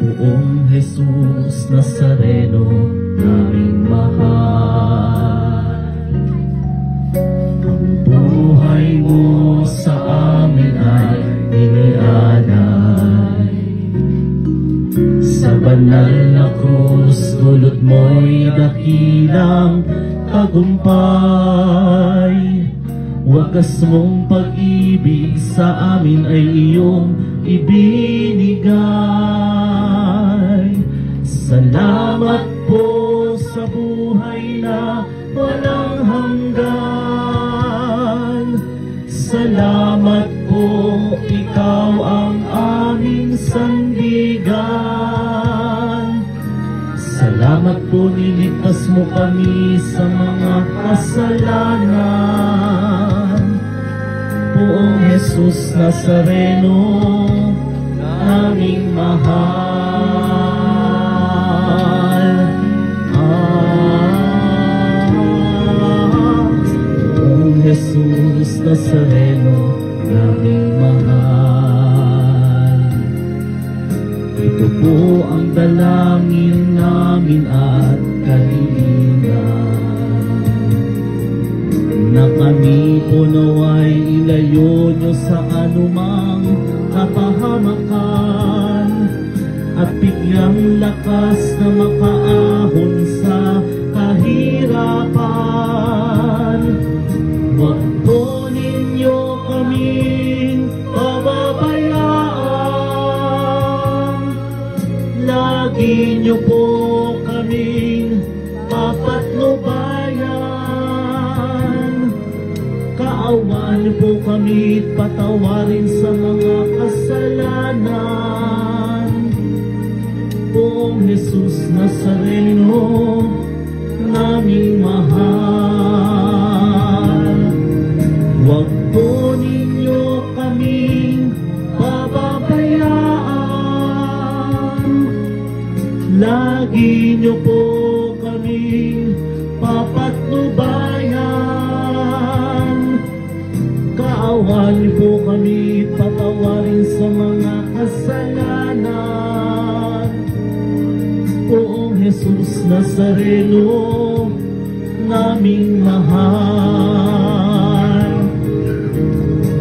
Poong Jesus Nazareno, naming mahal. Ang buhay mo sa amin ay inialay. Sa banal na krus, dulot mo'y dakilang tagumpay. Wagas mong pag-ibig sa amin ay iyong ibinigay. Salamat po sa buhay na walang hanggan. Salamat po, ikaw ang aming sandigan. Salamat po, niligtas mo kami sa mga kasalanan. Poong Jesus Nazareno, naming mahal. Poong Jesus Nazareno, naming mahal. Ito po ang dalangin namin at kahilingan, na kami po naway ilayo nyo sa anumang kapahamakan, at bigyang lakas na makaahon sa kahirapan. Huwag po ninyo kaming pababayaan, lagi nyo po kaming papatnubayan. Kaawan niyo po kami, patawarin sa mga kasalanan. Poong Jesus Nazareno, naming mahal. Huwag po ninyo kaming pababayaan, lagi niyo po kaming papatnubayan. Kaawan niyo po kami, patawarin sa mga kasalanan. Poong Jesus Nazareno, naming mahal.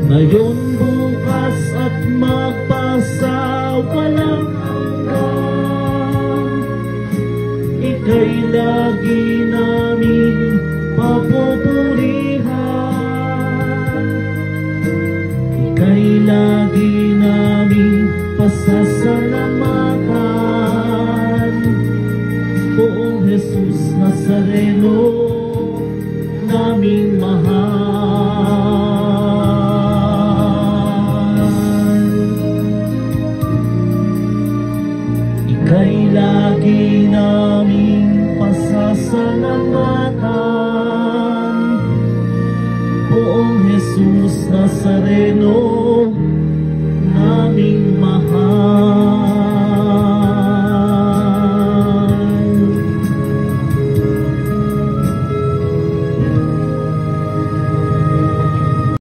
Ngayon, bukas at magpasawalang hanggan, ika'y lagi naming papupurihan. Ika'y lagi naming pasasalamat.